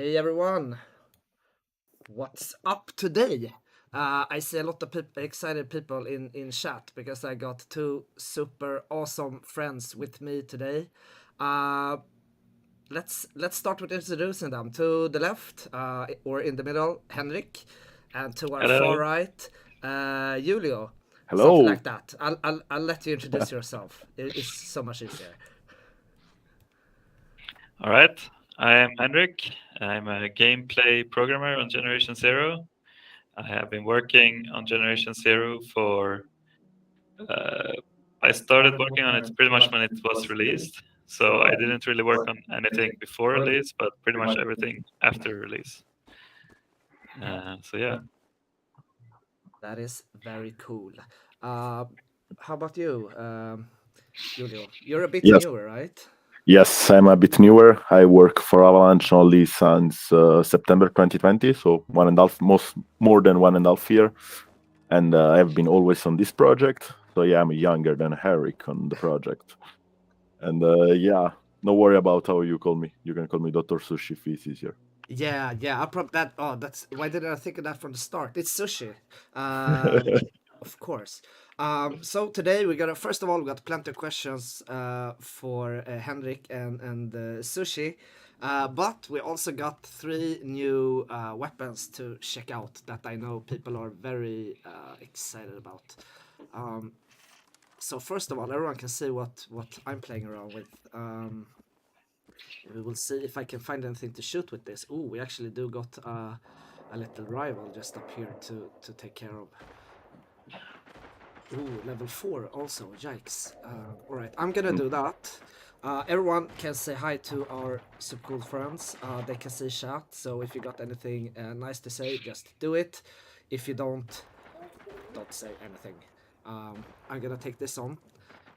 Hey everyone, what's up today? I see a lot of excited people in chat because I got two super awesome friends with me today. Let's start with introducing them. To the left, or in the middle, Henrik, and to our far Hello. right, Julio. Something Hello. like that. I'll let you introduce yourself. It's so much easier. All right. I am Henrik. I'm a gameplay programmer on Generation Zero. I have been working on Generation Zero for. I started working on it pretty much when it was released. So I didn't really work on anything before release, but pretty much everything after release. So yeah. That is very cool. How about you, Julio? You're a bit Yes, newer, right? yes, I'm a bit newer. I work for Avalanche only since September 2020, so more than 1.5 year, and I've been always on this project. So yeah, I'm younger than Henrik on the project, and yeah, no worry about how you call me. You can call me Dr. Sushi if it's easier. Yeah, yeah. I probably that. Oh, that's why didn't I think of that from the start? It's sushi, of course. So today we got first of all we got plenty of questions for Henrik and sushi, but we also got three new weapons to check out that I know people are very excited about. So first of all, everyone can see what I'm playing around with. We will see if I can find anything to shoot with this. Oh, we actually do got a little rival just up here to take care of. Ooh, level 4 also, yikes. Alright, I'm gonna do that. Everyone can say hi to our super cool friends. They can see chat, so if you got anything nice to say, just do it. If you don't say anything. I'm gonna take this on.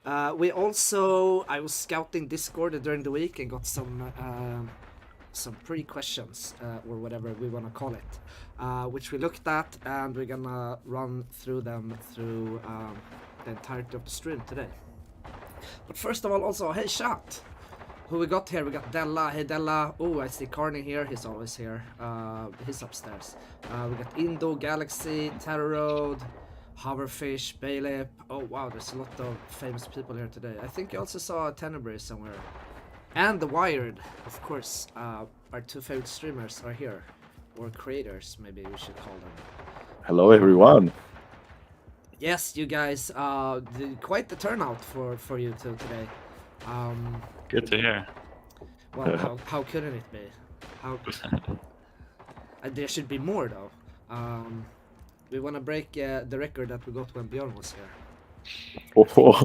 I was scouting Discord during the week and got some pre-questions, or whatever we want to call it, which we looked at, and we're gonna run through them through the entirety of the stream today. But first of all, also, hey chat! Who we got here? We got Della. Hey Della. Oh, I see Carney here. He's always here. He's upstairs. We got Indo, Galaxy, Terror Road, Hoverfish, Bailey. Oh wow, there's a lot of famous people here today. I think you also saw Tenebrae somewhere. And The Wired, of course. Our two favorite streamers are here. Or creators, maybe we should call them. Hello, everyone. Yes, you guys, quite the turnout for you two today. Good to hear. Well, how couldn't it be? There should be more though. We want to break the record that we got when Bjorn was here. Oh,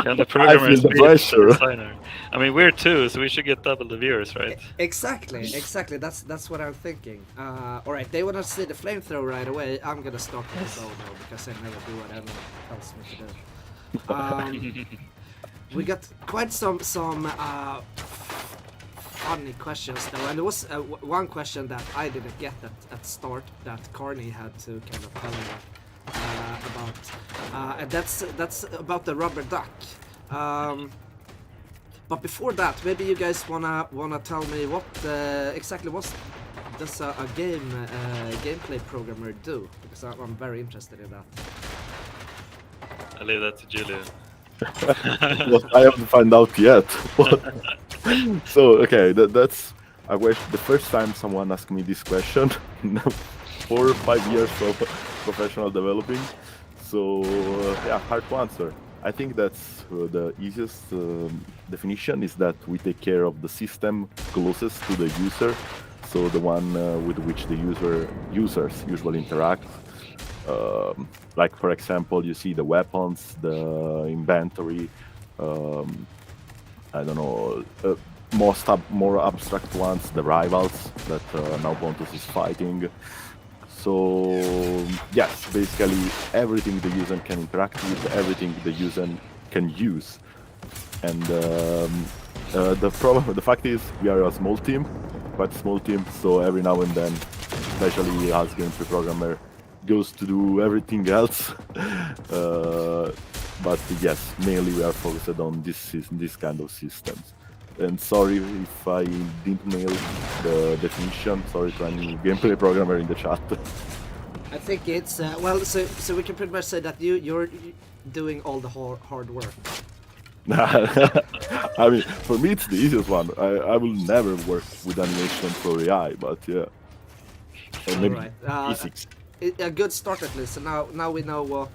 Can the programmers the beat the pressure. designer? I mean, we're two, so we should get double the viewers, right? Exactly. That's what I'm thinking. All right, they want to see the flamethrower right away. I'm gonna start with the bow though, because I never do what anyone tells me to do. We got quite some funny questions though, and there was one question that I didn't get at start that Carney had to kind of tell me about, and that's about the rubber duck. But before that, maybe you guys wanna tell me what exactly does a gameplay programmer do? Because I'm very interested in that. I leave that to Julia. What I haven't found out yet. So okay, that's I wish the first time someone asked me this question. 4 or 5 years of professional developing. So yeah, hard to answer. I think that's the easiest definition is that we take care of the system closest to the user, so the one with which the users usually interact. Like for example, you see the weapons, the inventory. I don't know, more abstract ones, the rivals that now Pontus is fighting. So yes, basically everything the user can interact with, everything the user can use. And the fact is, we are a small team, quite small team. So every now and then, especially as gameplay programmer, goes to do everything else. But yes, mainly we are focused on this kind of systems. And sorry if I didn't nail the definition. Sorry to any gameplay programmer in the chat. I think it's well, so we can pretty much say that you're doing all the hard work. I mean, for me it's the easiest one. I will never work with animation for AI, but yeah. Or maybe Alright. physics. A good start at least. So now we know what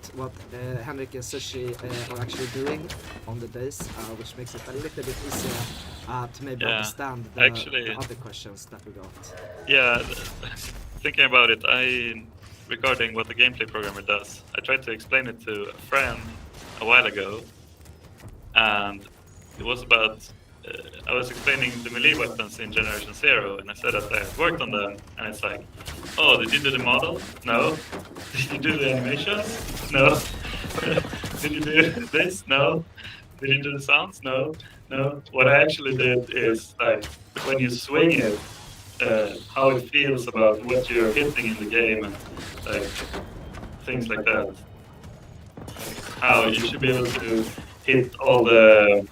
Henrik and Sushi are actually doing on the days, which makes it a little bit easier to maybe understand the other questions that we got. Yeah, thinking about it, regarding what the gameplay programmer does, I tried to explain it to a friend a while ago, and it was about I was explaining the melee weapons in Generation 0, and I said that I had worked on them, and it's like, oh, did you do the model? No. Did you do the animations? No. Did you do this? No. Did you do the sounds? No. No. What I actually did is, like, when you swing it, how it feels about what you're hitting in the game, and like things like that. How you should be able to hit all the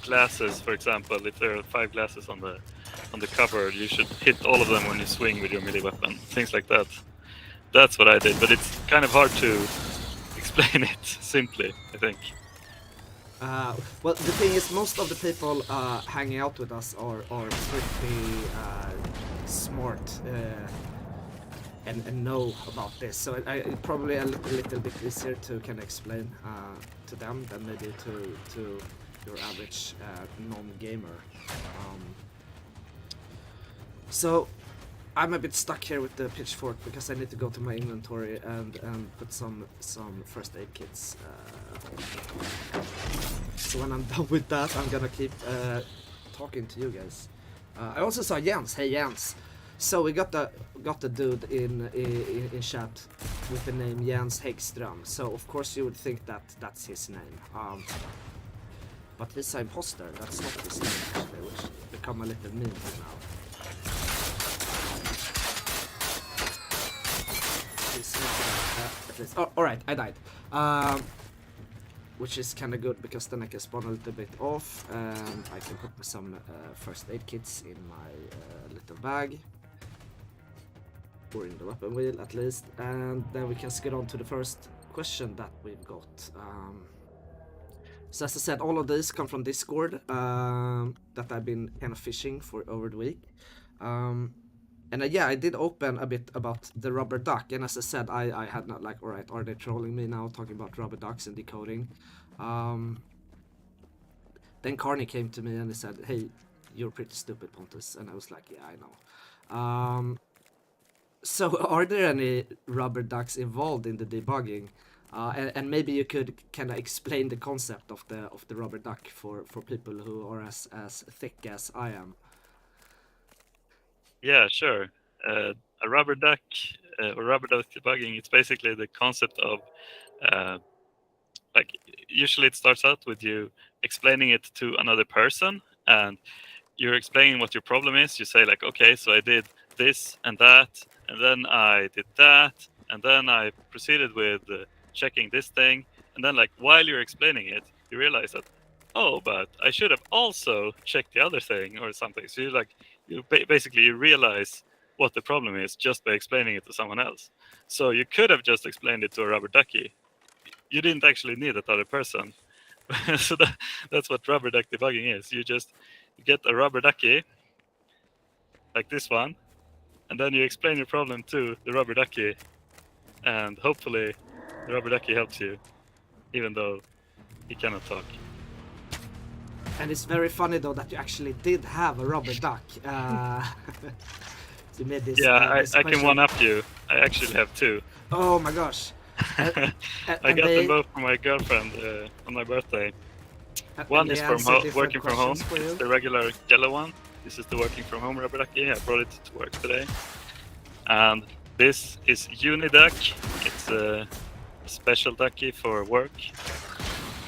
glasses, for example. If there are 5 glasses on the cover, you should hit all of them when you swing with your melee weapon. Things like that. That's what I did, but it's kind of hard to explain it simply, I think. Well, the thing is, most of the people hanging out with us are pretty smart and know about this, so it's probably a little bit easier to kind of explain to them than maybe to your average non-gamer. So I'm a bit stuck here with the pitchfork because I need to go to my inventory and put some first aid kits. So when I'm done with that, I'm gonna keep talking to you guys. I also saw Jens. Hey Jens. So we got the dude in chat with the name Jens Häggström. So of course you would think that that's his name. But he's an imposter. That's not his name actually, which become a little meme now. Oh, alright, I died. Which is kind of good because then I can spawn a little bit off and I can put some first aid kits in my little bag. Or in the weapon wheel at least. And then we can get on to the first question that we've got. So as I said, all of these come from Discord that I've been kind of fishing for over the week. And yeah, I did open a bit about the rubber duck, and as I said, I had not like, alright, are they trolling me now talking about rubber ducks and decoding? Then Carney came to me and he said, hey, you're pretty stupid, Pontus, and I was like, yeah, I know. So are there any rubber ducks involved in the debugging? And maybe you could kind of explain the concept of the rubber duck for people who are as thick as I am. Yeah, sure. A rubber duck or rubber duck debugging, it's basically the concept of like usually it starts out with you explaining it to another person, and you're explaining what your problem is. You say like, okay, so I did this and that, and then I did that, and then I proceeded with checking this thing, and then like while you're explaining it, you realize that, oh, but I should have also checked the other thing or something. So you basically you realize what the problem is just by explaining it to someone else. So you could have just explained it to a rubber ducky. You didn't actually need that other person. So that's what rubber duck debugging is. You get a rubber ducky like this one, and then you explain your problem to the rubber ducky, and hopefully the rubber ducky helps you, even though he cannot talk. And it's very funny though that you actually did have a rubber duck. You made this, yeah, this I can one up you. I actually have 2. Oh my gosh. I got them both from my girlfriend on my birthday. One is from working from home. It's the regular yellow one. This is the working from home rubber ducky. I brought it to work today. And this is Uniduck. It's a special ducky for work.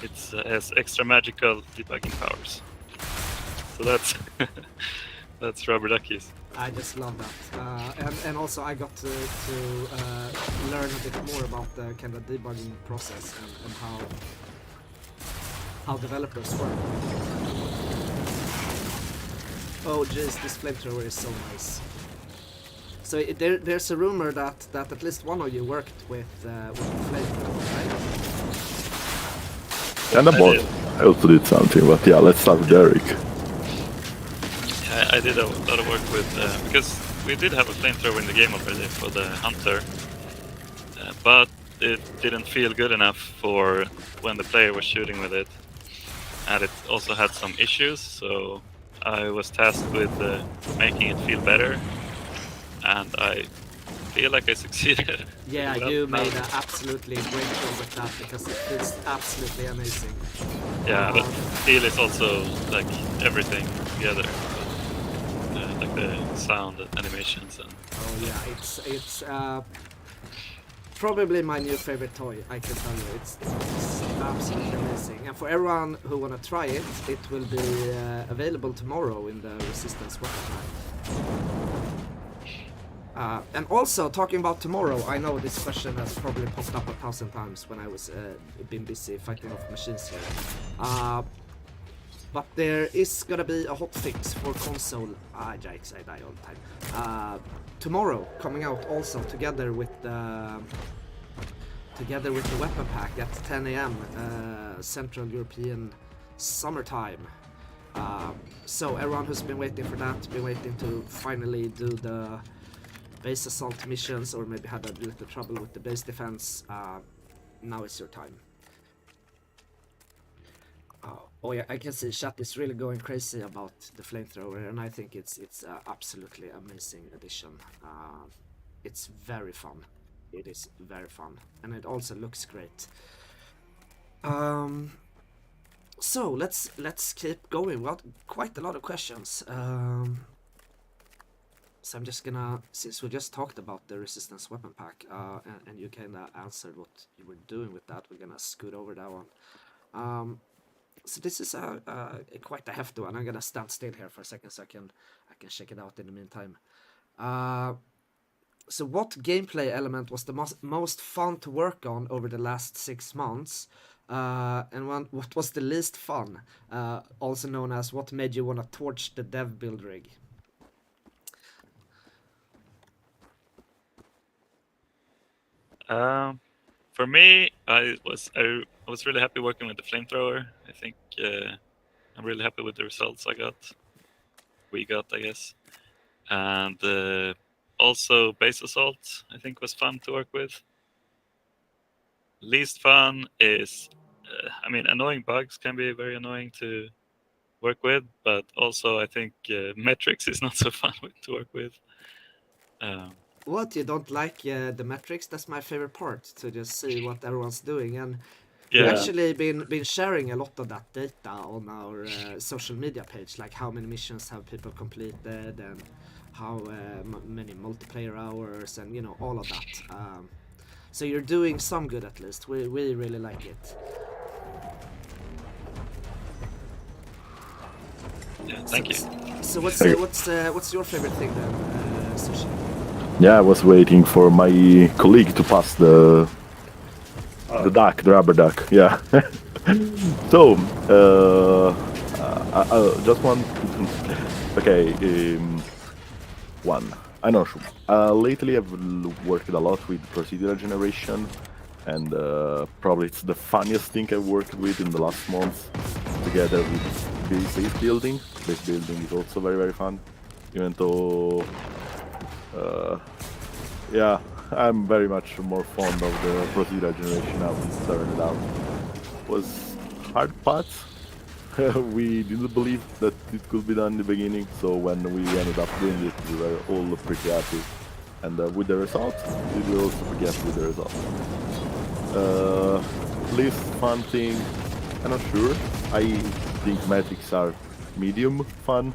It has extra magical debugging powers. So that's that's rubber duckies. I just love that, and also I got to learn a bit more about the kind of debugging process and how developers work. oh jeez, this flamethrower is so nice. So there's a rumor that at least one of you worked with the flamethrower, right? And about, I also did something, but yeah, let's start with Eric. I did a lot of work with because we did have a flamethrower in the game already for the hunter, but it didn't feel good enough for when the player was shooting with it, and it also had some issues. So I was tasked with making it feel better, and I feel like I succeeded. Yeah, Well, you made an absolutely great job with that because it feels absolutely amazing. Yeah, but feel is also like everything together. Like the sound, the animations, and Oh yeah, it's probably my new favorite toy. I can tell you, it's absolutely amazing. And for everyone who wanna try it, it will be available tomorrow in the Resistance weapon pack. And also, talking about tomorrow, I know this question has probably popped up 1,000 times when I was been busy fighting off machines here. But there is gonna be a hotfix for console. Yikes, I die all the time. Tomorrow, coming out also together with the weapon pack at 10 AM Central European summertime. So everyone who's been waiting for that, been waiting to finally do the base assault missions, or maybe had a little trouble with the base defense, now is your time. Oh yeah, I can see chat is really going crazy about the flamethrower, and I think it's absolutely amazing addition. It's very fun. It is very fun, and it also looks great. So let's keep going. We got quite a lot of questions. So I'm just gonna, since we just talked about the Resistance weapon pack, and you kinda answered what you were doing with that, we're gonna scoot over that one. So this is quite a hefty one. I'm gonna stand still here for a second so I can check it out in the meantime. So what gameplay element was the most fun to work on over the last 6 months? And what was the least fun? Also known as what made you wanna torch the dev build rig? for me, I was really happy working with the flamethrower. I think I'm really happy with the results I got. We got, I guess, and also base assault. I think was fun to work with. Least fun is, I mean, annoying bugs can be very annoying to work with, but also I think metrics is not so fun to work with. What, you don't like the metrics? That's my favorite part, to just see what everyone's doing. And Yeah. we've actually been sharing a lot of that data on our social media page, like how many missions have people completed and how many multiplayer hours and all of that. So you're doing some good at least. We really like it. Yeah, thank you. So what's your favorite thing then, Sushi? Yeah, I was waiting for my colleague to pass the duck, the rubber duck. Yeah. So, I just want. Okay, one. I know. Lately, I've worked a lot with procedural generation, and probably it's the funniest thing I've worked with in the last month, together with base building. Base building is also very fun, even though. Yeah, I'm very much more fond of the procedural generation now. It turned out was hard parts. We didn't believe that it could be done in the beginning, so when we ended up doing it, we were all pretty happy. And with the result, we were also pretty happy with the result. Least fun thing, I'm not sure. I think metrics are medium fun.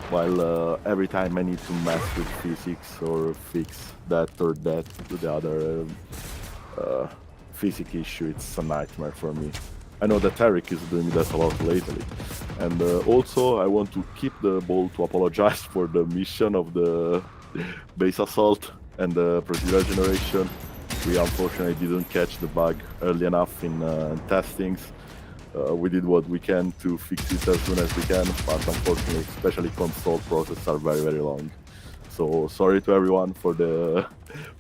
While every time I need to mess with physics or fix that or that to the other physics issue, it's a nightmare for me. I know that Eric is doing that a lot lately. And also I want to keep the ball to apologize for the mission of the base assault and the procedural generation. We unfortunately didn't catch the bug early enough in testings. we did what we can to fix it as soon as we can, but unfortunately, especially console processes are very, very long. So sorry to everyone for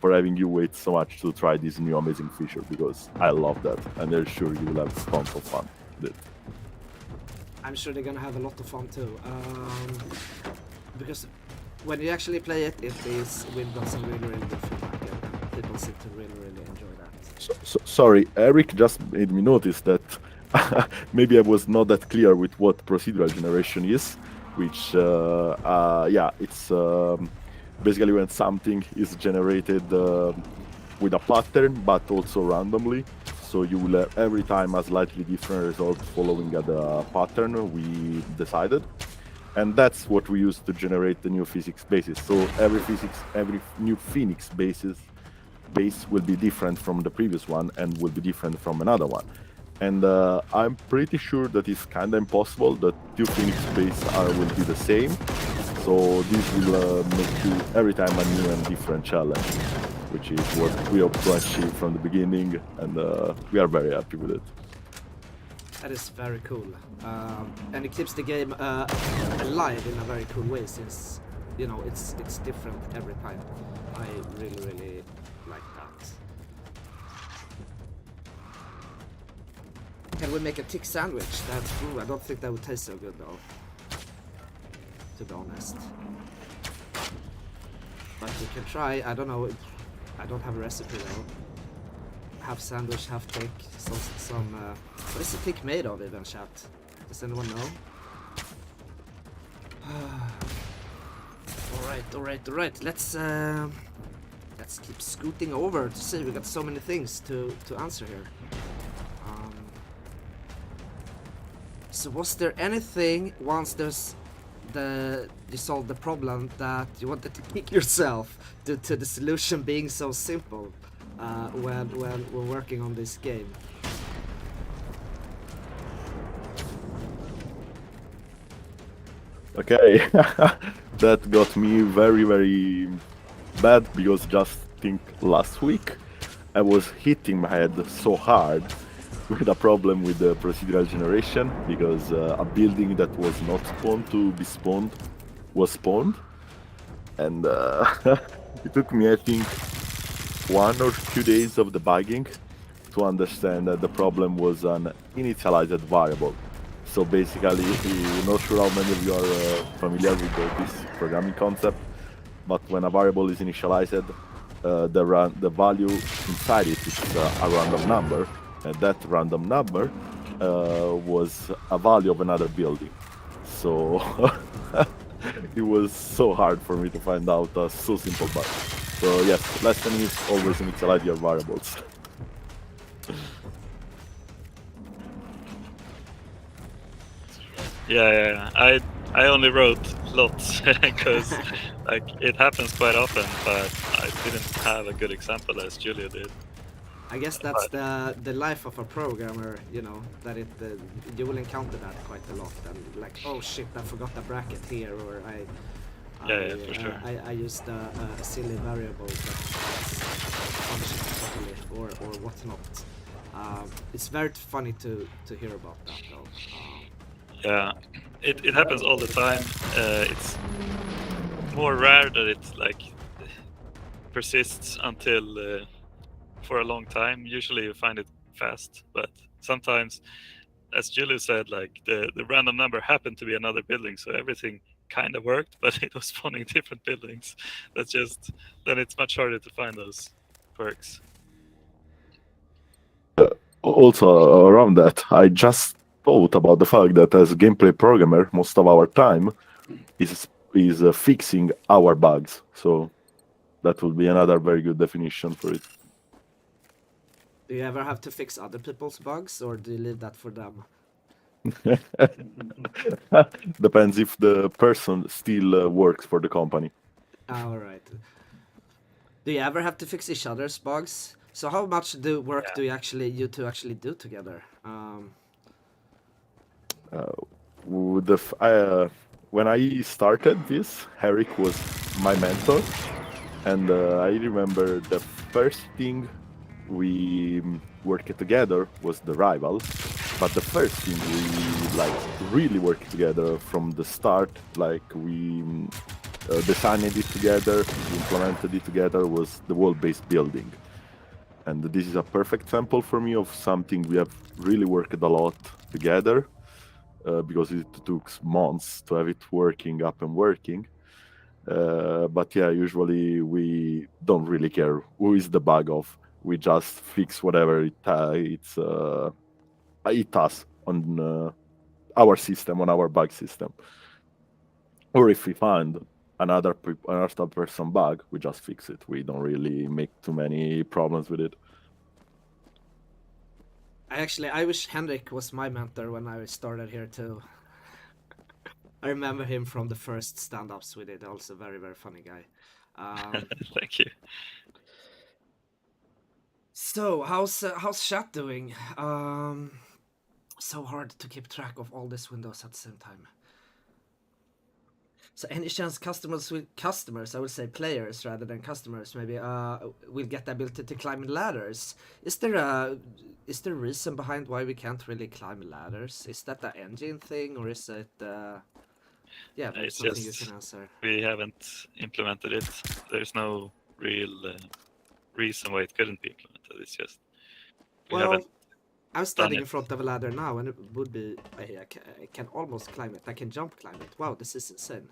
having you wait so much to try this new amazing feature, because I love that, and I'm sure you will have tons of fun with it. I'm sure they're gonna have a lot of fun too. Because when you actually play it, we've got some really, really good feedback, and people seem to really, really enjoy that. Sorry, Eric just made me notice that maybe I was not that clear with what procedural generation is, which, it's basically when something is generated with a pattern, but also randomly. So you will have every time a slightly different result following the pattern we decided. And that's what we use to generate the new physics bases. So every new Phoenix base will be different from the previous one and will be different from another one. And I'm pretty sure that it's kind of impossible that two Phoenix bases will be the same. So this will make you every time a new and different challenge, which is what we hope to achieve from the beginning, and we are very happy with it. That is very cool, and it keeps the game alive in a very cool way, since it's different every time. I really, really like that. Can we make a tick sandwich? That's true. I don't think that would taste so good though, to be honest. But we can try. I don't know. I don't have a recipe though. Half sandwich, half tick. Some. What is the tick made of, even, chat? Does anyone know? All right. Let's keep scooting over to see. We got so many things to answer here. So was there anything once you solved the problem that you wanted to kick yourself due to the solution being so simple when we're working on this game? Okay, that got me very, very bad, because just think last week I was hitting my head so hard with a problem with the procedural generation, because a building that was not spawned to be spawned was spawned, and it took me, I think, 1 or 2 days of debugging to understand that the problem was an initialized variable. So basically, I'm not sure how many of you are familiar with this programming concept, but when a variable is initialized, the value inside it is a random number, and that random number was a value of another building. So it was so hard for me to find out a so simple bug. So yes, lesson is always initialize your variables. Yeah. I only wrote lots because like it happens quite often, but I didn't have a good example as Julia did. I guess that's the life of a programmer, that you will encounter that quite a lot, and like, oh shit, I forgot a bracket here, or For sure. I used a silly variable that's functioning properly, or whatnot. It's very funny to hear about that though. Yeah, it happens all the time. It's more rare that it like persists until for a long time. Usually you find it fast, but sometimes, as Julius said, like the random number happened to be another building, so everything kind of worked, but it was spawning different buildings. Then it's much harder to find those quirks. Also, around that, I just thought about the fact that as a gameplay programmer, most of our time is fixing our bugs. So that would be another very good definition for it. Do you ever have to fix other people's bugs, or do you leave that for them? Depends if the person still works for the company. All right. Do you ever have to fix each other's bugs? So how much do you two actually do together? When I started this, Eric was my mentor, and I remember the first thing we worked together was the rival, But the first thing we like really worked together from the start, like we designed it together, we implemented it together, was the wall-based building. And this is a perfect example for me of something we have really worked a lot together, because it took months to have it working up and working. But yeah, usually we don't really care who is the bug of. We just fix whatever it does on our system, on our bug system. Or if we find another person bug, we just fix it. We don't really make too many problems with it. I wish Henrik was my mentor when I started here too. I remember him from the first stand-ups we did. Also, very very funny guy. Thank you. So how's chat doing? So hard to keep track of all these windows at the same time. So any chance customers, I would say players rather than customers, maybe will get the ability to climb ladders. Is there a reason behind why we can't really climb ladders? Is that the engine thing, or is it yeah, maybe It's something you just can answer. we haven't implemented it. There's no real reason why it couldn't be implemented. It's just we Well, haven't I'm done standing it. in front of a ladder now, and it would be I can almost climb it. I can jump climb it. Wow, this is insane.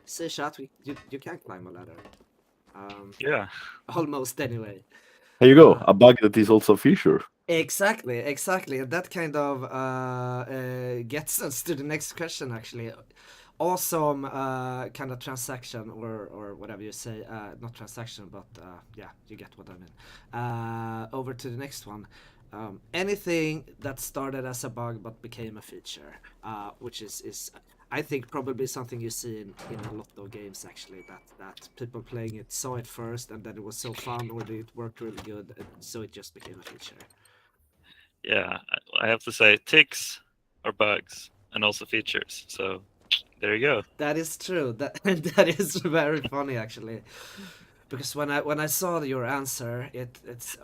Say chat, you can climb a ladder. Yeah, Almost anyway. Here you go, a bug that is also a feature. Exactly. And that kind of gets us to the next question, actually. Awesome kind of transaction, or whatever you say. Not transaction, but yeah, you get what I mean. Over to the next one. Anything that started as a bug but became a feature, which is I think probably something you see in a lot of games, actually, that people playing it saw it first and then it was so fun, or it worked really good, and so it just became a feature. yeah. I have to say ticks are bugs and also features. So there you go. That is true. That is very funny, actually, because when I saw your answer, it's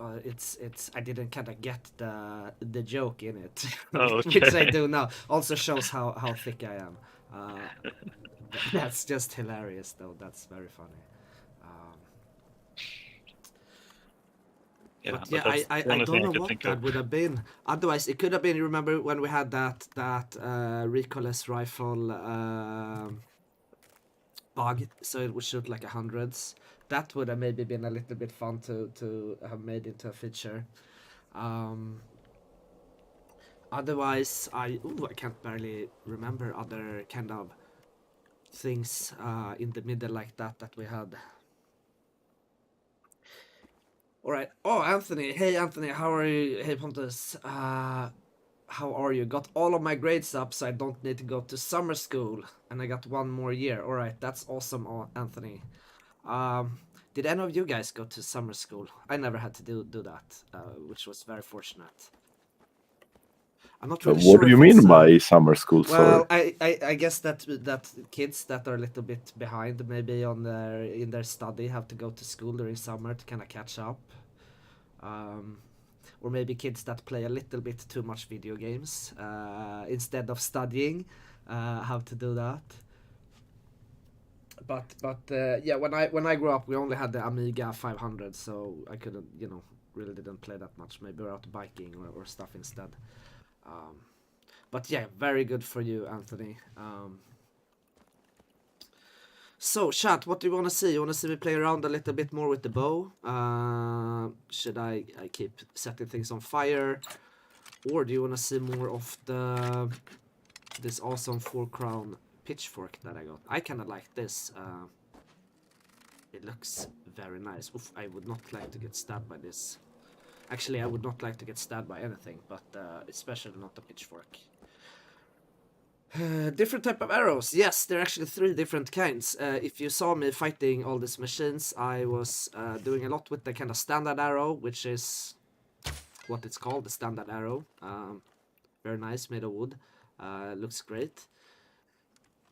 I didn't kind of get the joke in it, Oh, which I okay. do now. Also shows how thick I am. That's just hilarious, though. That's very funny. Yeah, But yeah, that's the I only don't thing I know could what think that of. would have been. Otherwise, it could have been. You remember when we had that recoilless rifle bug, so it would shoot like hundreds. That would have maybe been a little bit fun to have made into a feature. Otherwise, I can't barely remember other kind of things in the middle like that we had. All right. Oh, Anthony. Hey, Anthony. How are you? Hey, Pontus. How are you? Got all of my grades up, so I don't need to go to summer school, and I got one more year. All right, that's awesome, Anthony. Did any of you guys go to summer school? I never had to do that, which was very fortunate. I'm not really What sure do you if it's mean by summer school? Sorry. well, I guess that kids that are a little bit behind, maybe on in their study, have to go to school during summer to kind of catch up. Or maybe kids that play a little bit too much video games instead of studying have to do that. But yeah, when I grew up, we only had the Amiga 500, so I couldn't, really didn't play that much. Maybe we're out biking or stuff instead. But yeah, very good for you, Anthony. So, chat, what do you want to see? You want to see me play around a little bit more with the bow? Should I keep setting things on fire? Or do you want to see more of this awesome 4-crown pitchfork that I got? I kind of like this. It looks very nice. Oof, I would not like to get stabbed by this. Actually, I would not like to get stabbed by anything, but especially not a pitchfork. Different type of arrows. Yes, there are actually 3 different kinds. If you saw me fighting all these machines, I was doing a lot with the kind of standard arrow, which is what it's called, the standard arrow. Very nice, made of wood. Looks great.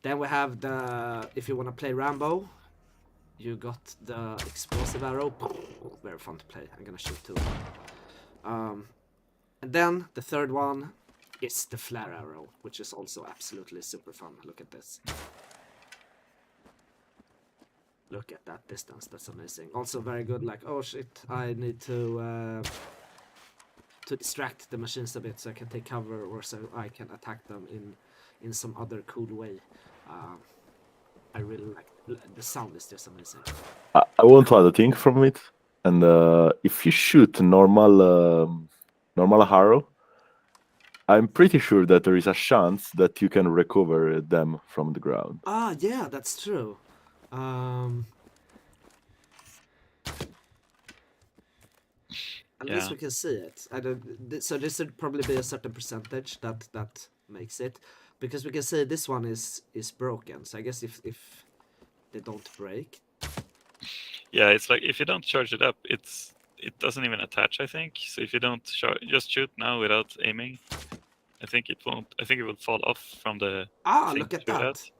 Then we have if you want to play Rambo, you got the explosive arrow. Very fun to play. I'm gonna shoot 2. And then the third one is the flare arrow, which is also absolutely super fun. Look at this. Look at that distance. That's amazing. Also very good. Like, oh shit, I need to distract the machines a bit so I can take cover, or so I can attack them in some other cool way. I really like the sound is just amazing. I want to add a thing from it, and if you shoot normal arrow, I'm pretty sure that there is a chance that you can recover them from the ground. Ah, yeah, that's true. At least Yeah. we can see it. I don't. So this would probably be a certain percentage that makes it, because we can say this one is broken. So I guess if they don't break. Yeah, it's like if you don't charge it up, it doesn't even attach, I think. So if you don't just shoot now without aiming, I think it won't. I think it will fall off from the thing Look to at shoot that. at.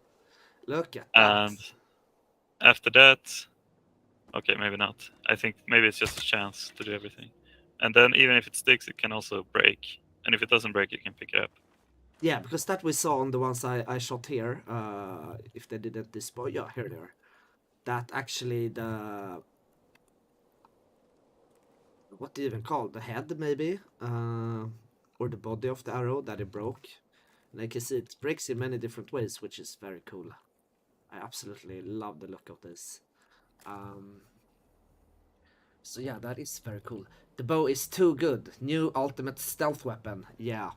Look at And that. after that, okay, maybe not. I think maybe it's just a chance to do everything. And then even if it sticks, it can also break. And if it doesn't break, you can pick it up. Yeah, because that we saw on the ones I shot here. If they didn't display, yeah, here they are. That actually what do you even call the head maybe, or the body of the arrow that it broke. And I can see it breaks in many different ways, which is very cool. I absolutely love the look of this. So yeah, that is very cool. The bow is too good. New ultimate stealth weapon. Yeah.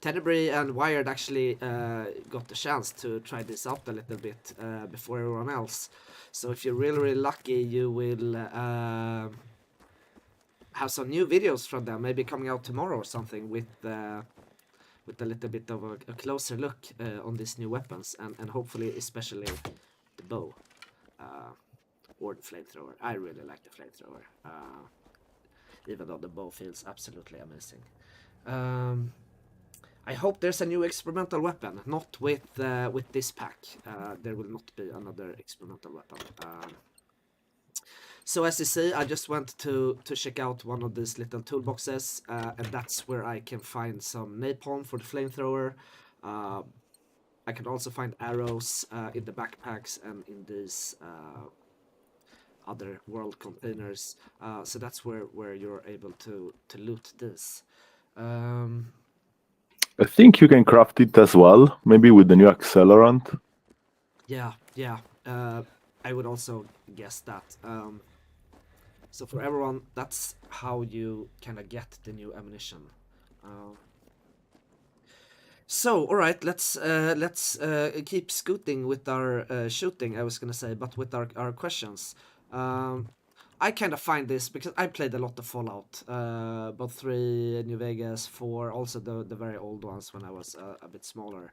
Tenebrae and Wired actually got the chance to try this out a little bit before everyone else. So if you're really lucky, you will have some new videos from them, maybe coming out tomorrow or something, with a little bit of a closer look on these new weapons, and hopefully especially the bow. Or the flamethrower. I really like the flamethrower, even though the bow feels absolutely amazing. I hope there's a new experimental weapon, not with this pack. There will not be another experimental weapon. So as you see, I just went to check out one of these little toolboxes, and that's where I can find some napalm for the flamethrower. I can also find arrows in the backpacks and in these other world containers. So that's where you're able to loot this. I think you can craft it as well, maybe with the new accelerant. Yeah. I would also guess that. So for everyone, that's how you kind of get the new ammunition. So all right, let's keep scooting with our shooting. I was gonna say, but with our questions. I kind of find this because I played a lot of Fallout, both 3, New Vegas, 4, also the very old ones when I was a bit smaller.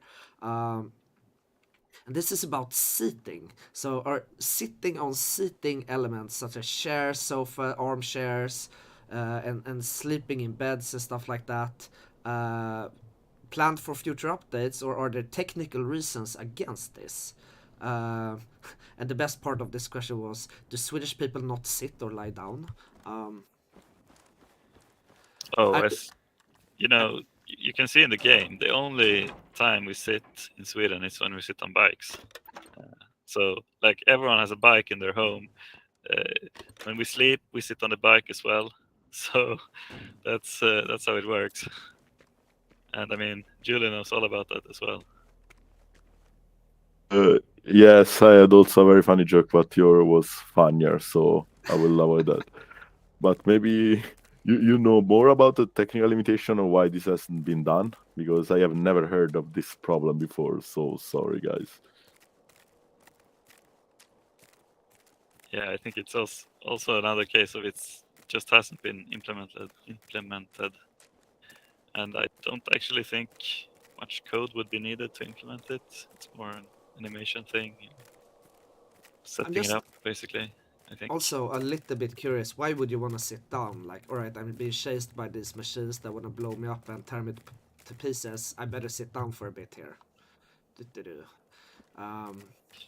And this is about seating. So sitting on seating elements such as chairs, sofa, armchairs, and sleeping in beds and stuff like that. Planned for future updates, or are there technical reasons against this? And the best part of this question was, do Swedish people not sit or lie down? As you know, you can see in the game, the only time we sit in Sweden is when we sit on bikes. So like everyone has a bike in their home. When we sleep, we sit on the bike as well. So that's how it works. And I mean, Julie knows all about that as well. Yes, I had also a very funny joke, but yours was funnier, so I will avoid that. But maybe you know more about the technical limitation or why this hasn't been done, because I have never heard of this problem before. So sorry, guys. Yeah, I think it's also another case of it's just hasn't been implemented, and I don't actually think much code would be needed to implement it. It's more an animation thing, setting it up basically. I think. Also a little bit curious, why would you want to sit down? Like, alright, I'm being chased by these machines that want to blow me up and tear me to pieces. I better sit down for a bit here.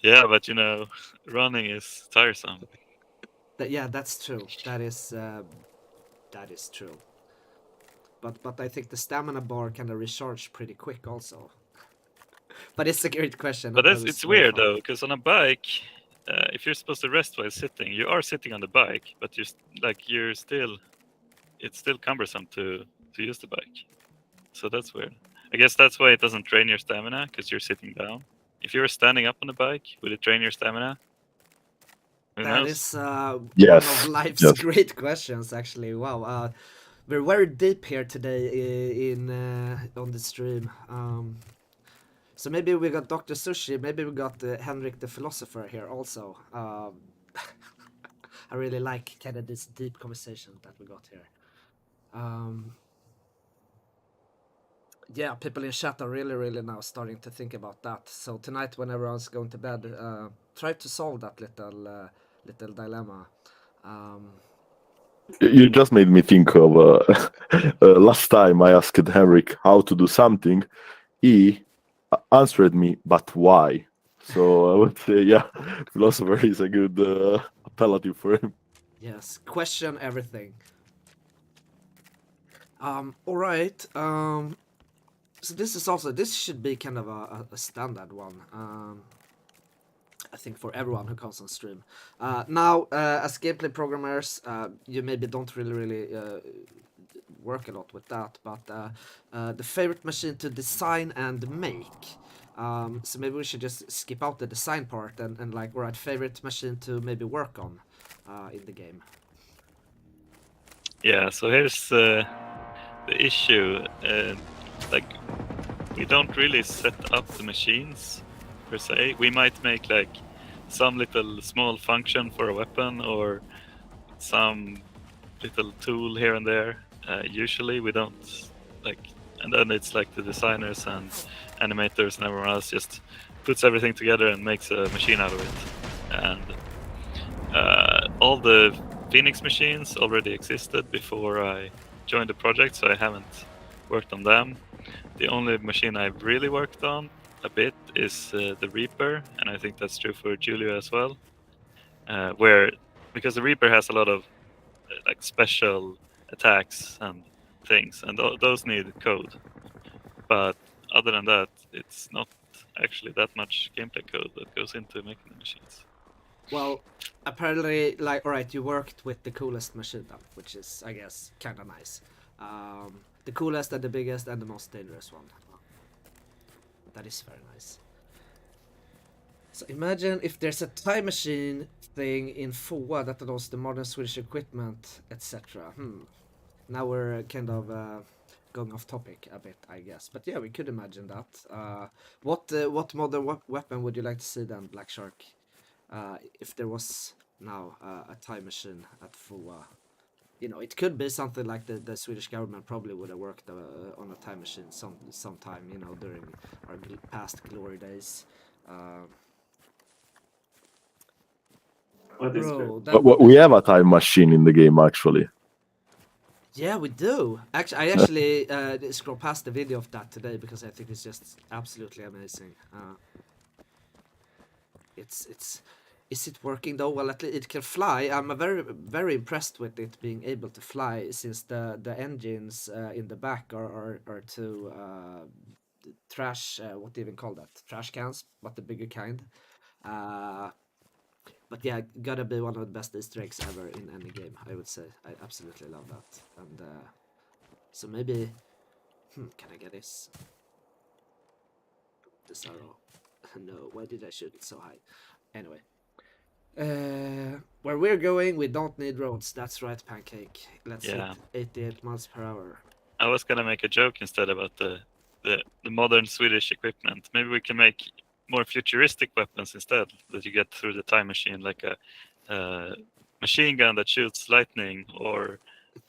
Yeah, but running is tiresome. Yeah, that's true. That is true. But I think the stamina bar kind of recharge pretty quick also. But it's a great question. But that was it's very weird fun. though, because on a bike, if you're supposed to rest while sitting, you are sitting on the bike, but you're still, it's still cumbersome to use the bike. So that's weird. I guess that's why it doesn't drain your stamina, because you're sitting down. If you were standing up on the bike, would it drain your stamina? Who That knows? is one of Yes. life's Yes. great questions, actually. Wow, we're very deep here today in on the stream. So maybe we got Dr. Sushi, maybe we got Henrik the Philosopher here also. I really like kind of this deep conversation that we got here. Yeah, people in chat are really now starting to think about that. So tonight, when everyone's going to bed, try to solve that little dilemma. You just made me think of last time I asked Henrik how to do something. He answered me, but why? So I would say, yeah, philosopher is a good appellative for him. Yes, question everything. All right. So this should be kind of a standard one. I think for everyone who comes on stream. Now, as gameplay programmers, you maybe don't really work a lot with that, but the favorite machine to design and make. So maybe we should just skip out the design part and like, alright, favorite machine to maybe work on in the game. Yeah. So here's the issue. Like, we don't really set up the machines per se. We might make like some little small function for a weapon or some little tool here and there. Usually we don't like, and then it's like the designers and animators and everyone else just puts everything together and makes a machine out of it. And all the Phoenix machines already existed before I joined the project, so I haven't worked on them. The only machine I've really worked on a bit is the Reaper, and I think that's true for Julia as well. Because the Reaper has a lot of like special attacks and things, and those need code. But other than that, it's not actually that much gameplay code that goes into making the machines. Well, apparently, like, alright, you worked with the coolest machine then, which is, I guess, kind of nice. The coolest and the biggest and the most dangerous one. That is very nice. So imagine if there's a time machine thing in FOA that allows the modern Swedish equipment, etc. Now we're kind of going off topic a bit, I guess. But yeah, we could imagine that. What modern weapon would you like to see then, Black Shark? If there was now a time machine at FOA. You know, it could be something like the Swedish government probably would have worked on a time machine sometime, you know, during our past glory days. Bro, that would We have a time machine in the game, actually. Yeah, we do. Actually, I actually scrolled past the video of that today because I think it's just absolutely amazing. Is it working though? Well, at least it can fly. I'm very impressed with it being able to fly, since the engines in the back are two trash. What do you even call that? Trash cans, but the bigger kind. But yeah, gotta be one of the best Easter eggs ever in any game, I would say. I absolutely love that. And so maybe, can I get this? This arrow. No, why did I shoot it so high? Anyway. Where we're going, we don't need roads. That's right, Pancake. Let's hit 88 miles per hour. I was gonna make a joke instead about the modern Swedish equipment. Maybe we can make more futuristic weapons instead that you get through the time machine, like a machine gun that shoots lightning, or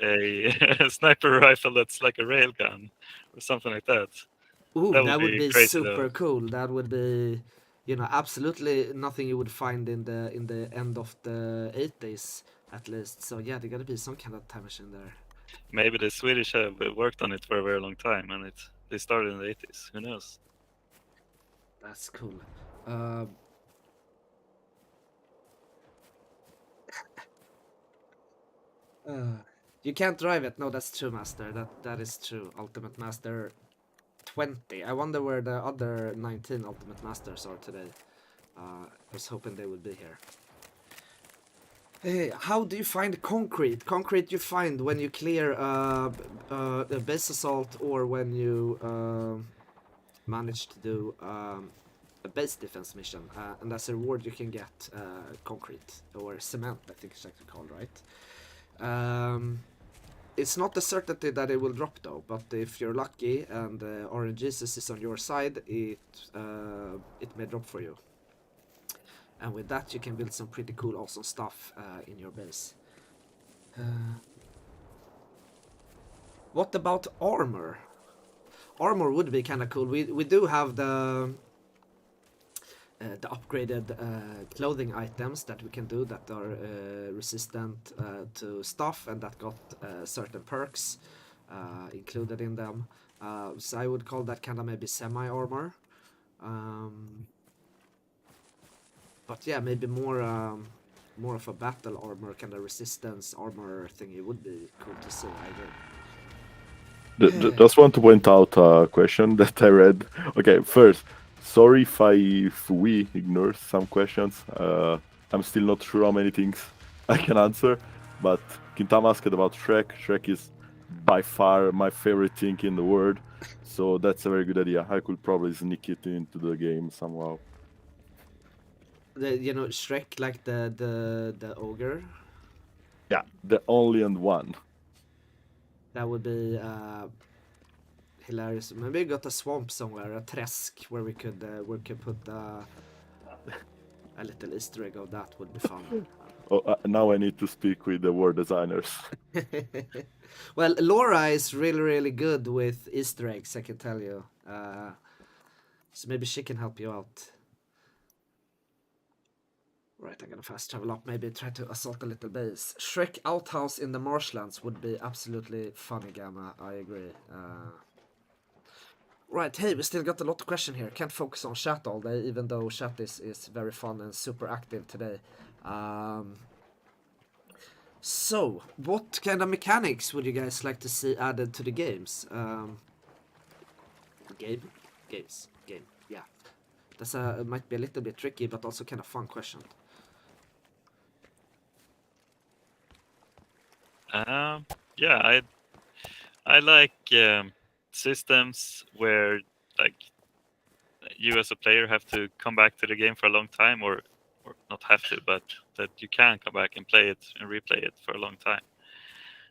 a sniper rifle that's like a railgun, or something like that. Ooh, that would be crazy super though. cool. That would be, you know, absolutely nothing you would find in the end of the 80s, at least. So yeah, there gotta be some kind of time machine there. Maybe the Swedish have worked on it for a very long time, and they started in the 80s. Who knows? That's cool. You can't drive it. No, that's true, Master. That is true. Ultimate Master 20. I wonder where the other 19 Ultimate Masters are today. I was hoping they would be here. Hey, how do you find concrete? Concrete you find when you clear a base assault or when you manage to do a base defense mission. And as a reward you can get concrete or cement, I think it's actually called, right? It's not a certainty that it will drop though, but if you're lucky and RNGesus is on your side, it may drop for you. And with that you can build some pretty cool awesome stuff in your base. What about armor? Armor would be kind of cool. We do have the upgraded clothing items that we can do that are resistant to stuff and that got certain perks included in them. So I would call that kind of maybe semi-armor. But yeah, maybe more of a battle armor, kind of resistance armor thingy would be cool to see. I agree. Just want to point out a question that I read. Okay, first, sorry if we ignore some questions. I'm still not sure how many things I can answer, but Quintama asked about Shrek. Shrek is by far my favorite thing in the world, so that's a very good idea. I could probably sneak it into the game somehow. You know, Shrek, like the ogre. Yeah, the only and one. That would be hilarious. Maybe we got a swamp somewhere, a träsk, where we could put a little Easter egg of that. Would be fun. Oh, now I need to speak with the word designers. Well, Laura is really good with Easter eggs, I can tell you. So maybe she can help you out. Right, I'm gonna fast travel up, maybe try to assault a little base. Shrek outhouse in the marshlands would be absolutely funny, Gamma, I agree. Right, hey, we still got a lot of question here. Can't focus on chat all day, even though chat is very fun and super active today. So, what kind of mechanics would you guys like to see added to the games? Game, yeah. That's might be a little bit tricky, but also kind of fun question. Yeah, I like systems where like you as a player have to come back to the game for a long time, or not have to, but that you can come back and play it and replay it for a long time.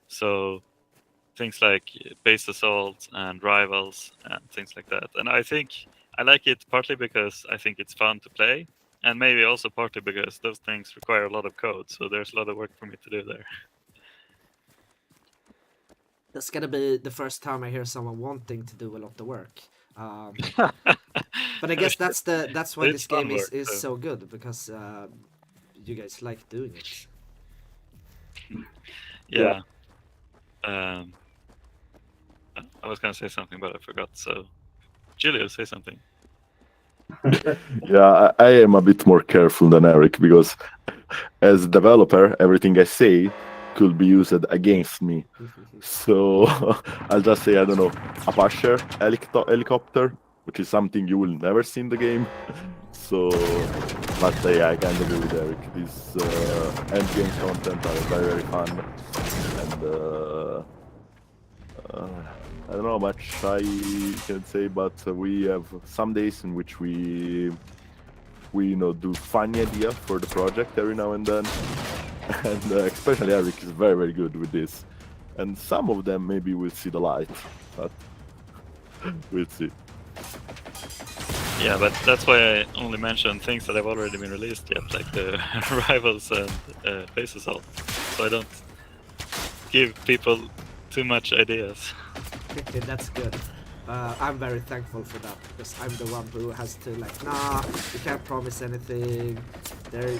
So things like base assault and rivals and things like that. And I think I like it partly because I think it's fun to play, and maybe also partly because those things require a lot of code, so there's a lot of work for me to do there. That's gonna be the first time I hear someone wanting to do a lot of work. But I guess that's why this game is so good, because you guys like doing it. Yeah. I was gonna say something, but I forgot. So, Julio, say something. Yeah, I am a bit more careful than Eric, because as a developer, everything I say could be used against me. So I'll just say, I don't know, Apache helicopter, which is something you will never see in the game. So, but yeah, I kind of agree with Eric. These end game content are very fun, and I don't know how much I can say, but we have some days in which we do funny idea for the project every now and then, and especially Eric is very good with this, and some of them maybe will see the light, but we'll see. Yeah, but that's why I only mention things that have already been released yet, like the rivals and base assault, so I don't give people too much ideas. That's good. I'm very thankful for that, because I'm the one who has to nah, you can't promise anything. There,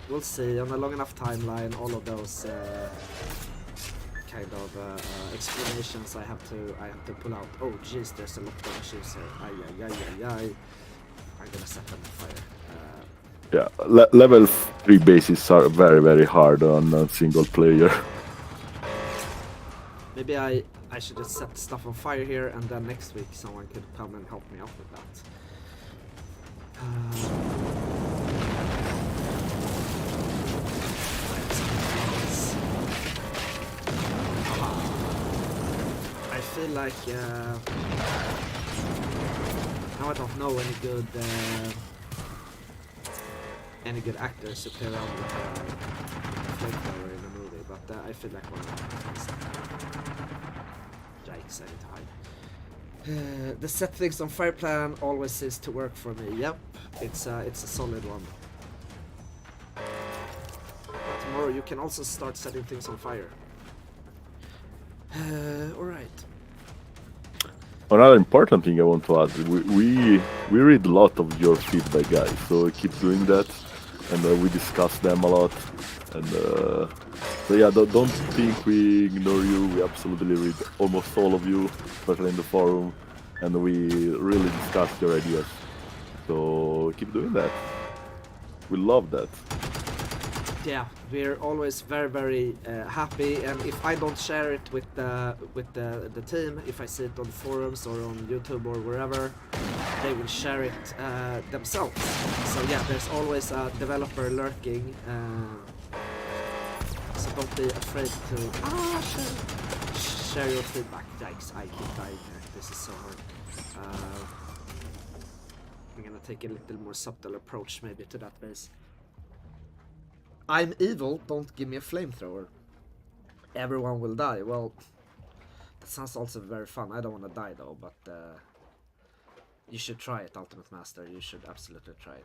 we'll see on a long enough timeline. All of those kind of explanations I have to pull out. Oh jeez, there's a lot of issues here. Ay. I'm gonna set them on fire. Yeah, level 3 bases are very hard on a single player. Maybe I should just set stuff on fire here, and then next week someone could come and help me out with that. I feel like now I don't know any good actors to play around with flamethrower in a movie, but I feel like one of them. Yikes, I need to hide. The set things on fire plan always seems to work for me. Yep, it's a solid one. Tomorrow you can also start setting things on fire. Alright. Another important thing I want to add, we read a lot of your feedback, guys, so keep doing that, and we discuss them a lot, and so yeah, don't think we ignore you. We absolutely read almost all of you, especially in the forum, and we really discuss your ideas, so keep doing that. We love that. Yeah, we're always very happy, and if I don't share it with the team, if I see it on forums or on YouTube or wherever, they will share it themselves. So yeah, there's always a developer lurking, so don't be afraid to share your feedback. Yikes, I keep dying here. This is so hard. I'm gonna take a little more subtle approach maybe to that base. I'm evil, don't give me a flamethrower. Everyone will die. Well, that sounds also very fun. I don't want to die though, but you should try it, Ultimate Master. You should absolutely try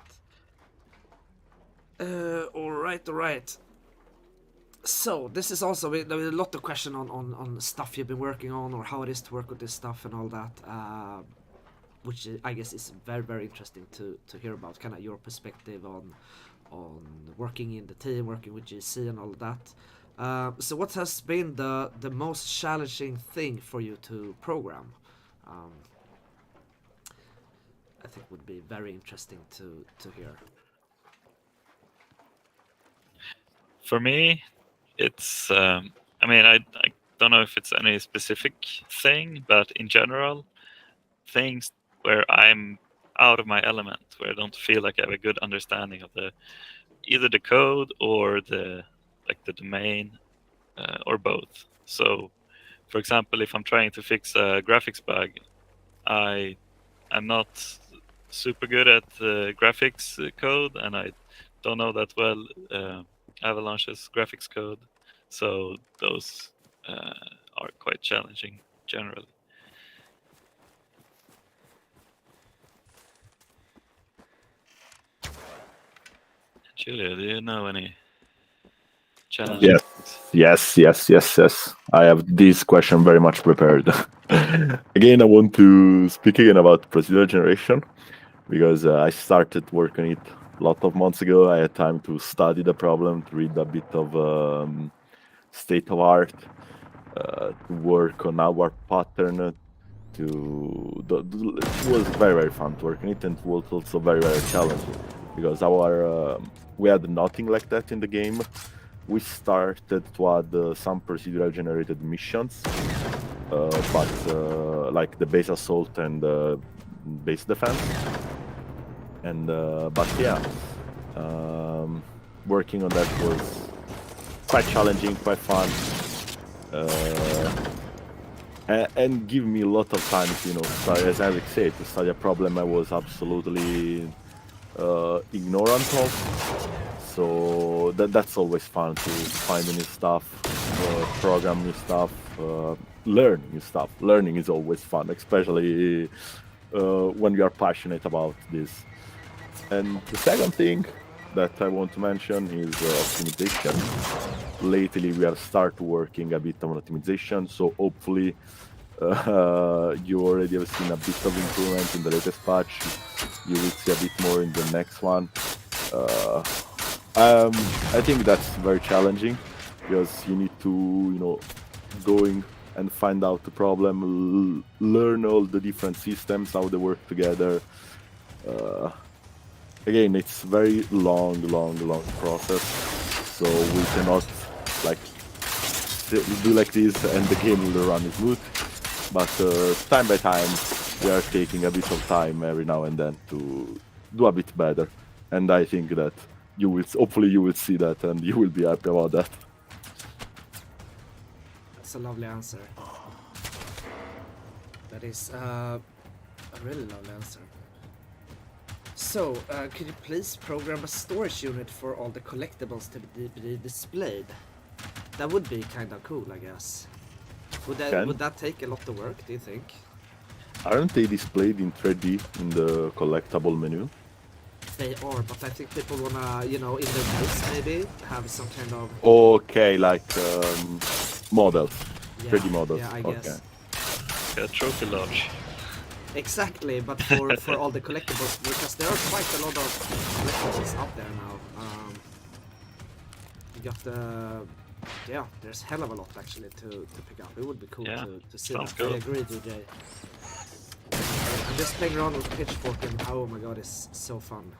it. Alright. So, this is also, there is a lot of question on stuff you've been working on, or how it is to work with this stuff and all that, which I guess is very interesting to hear about, kind of your perspective on working in the team, working with GC and all of that. So what has been the most challenging thing for you to program? I think would be very interesting to hear. For me, it's I mean, I don't know if it's any specific thing, but in general, things where I'm out of my element, where I don't feel like I have a good understanding of either the code or the domain, or both. So, for example, if I'm trying to fix a graphics bug, I'm not super good at graphics code, and I don't know that well Avalanche's graphics code. So those are quite challenging generally. Julia, do you know any challenges? Yes. I have this question very much prepared. Again, I want to speak again about procedural generation, because I started working it a lot of months ago. I had time to study the problem, to read a bit of state of art, to work on our pattern. It was very fun to work on it, and it was also very challenging, because we had nothing like that in the game. We started to add some procedural generated missions, but like the base assault and base defense. And but yeah, working on that was quite challenging, quite fun, and give me a lot of time to, as Alex said, to study a problem I was absolutely ignorant of. So that's always fun, to find new stuff, program new stuff, learn new stuff. Learning is always fun, especially when you are passionate about this. And the second thing that I want to mention is optimization. Lately we have started working a bit on optimization, so hopefully you already have seen a bit of improvement in the latest patch. You will see a bit more in the next one. I think that's very challenging, because you need to, going and find out the problem, learn all the different systems, how they work together. Again, it's very long process, so we cannot do like this, and the game will run smooth. But time by time, we are taking a bit of time every now and then to do a bit better. And I think that hopefully you will see that, and you will be happy about that. That's a lovely answer. That is a really lovely answer. So, could you please program a storage unit for all the collectibles to be displayed? That would be kind of cool, I guess. Would that take a lot of work, do you think? Aren't they displayed in 3D in the collectible menu? They are, but I think people wanna, you know, in their base maybe have some kind of... Okay, like models, Yeah, 3D models. yeah, I Okay. guess. Yeah, trophy lodge. Exactly, but for all the collectibles, because there are quite a lot of collectibles out there now. You got the... Yeah, there's hell of a lot actually to pick up. It would be cool Yeah, to see sounds that. cool. I agree, DJ. I'm just playing around with Pitchfork and oh my god, it's so fun.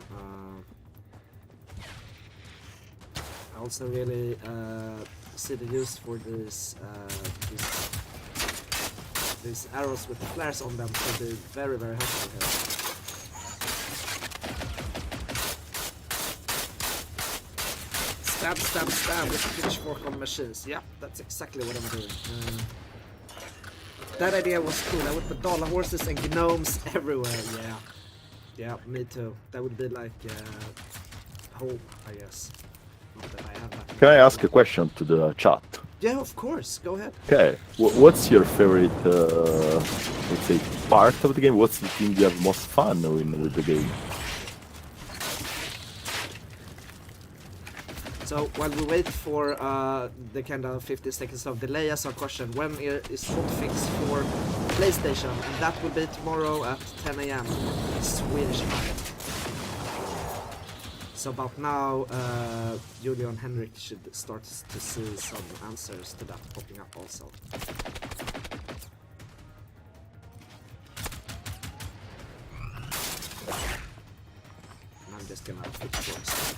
I also really see the use for these arrows with the flares on them can be very, very helpful here. Stab, stab, stab with the pitchfork on machines. Yeah, that's exactly what I'm doing. That idea was cool. I would put dollar horses and gnomes everywhere. Yeah, yeah, me too. That would be like home, I guess. Not that I have that. Can I ask a question to the chat? Yeah, of course. Go ahead. Okay, what's your favorite, let's say, part of the game? What's the thing you have most fun with the game? So while we wait for the kind of 50 seconds of delay, as a question, when is hotfix for PlayStation? And that will be tomorrow at 10 AM Swedish time. So about now, Julia and Henrik should start to see some answers to that popping up also. And I'm just gonna fix first.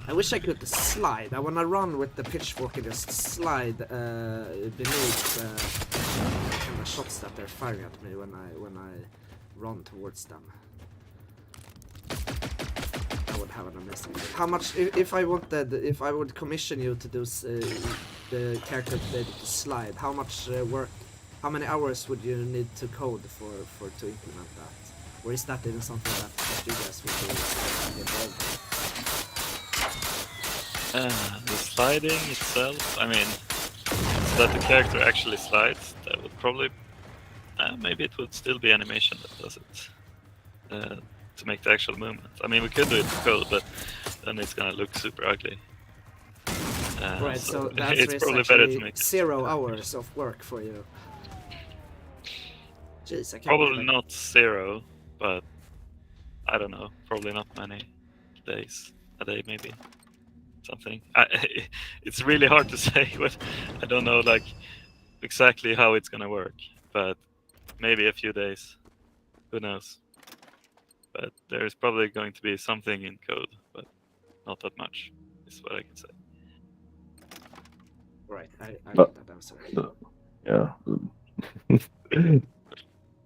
I wish I could slide. I wanna run with the pitchfork and just slide beneath kind of shots that they're firing at me when I run towards them. I would have an amazing day. How much if I would commission you to do the character to be able to slide? How much work? How many hours would you need to code to implement that? Or is that even something that you guys would be involved in? The sliding itself, I mean, so that the character actually slides, that would probably, maybe it would still be animation that does it, to make the actual movement. I mean, we could do it in code, but then it's gonna look super ugly. Right, so the answer it's is probably better to actually make it 0 hours of work for you. Jeez, I can't probably believe not 0, but I don't know, probably not many days, a day maybe. Something. It's really hard to say, but I don't know like exactly how it's gonna work. But maybe a few days. Who knows? But there's probably going to be something in code, but not that much. Is what I can say. Right, I like that answer. Yeah.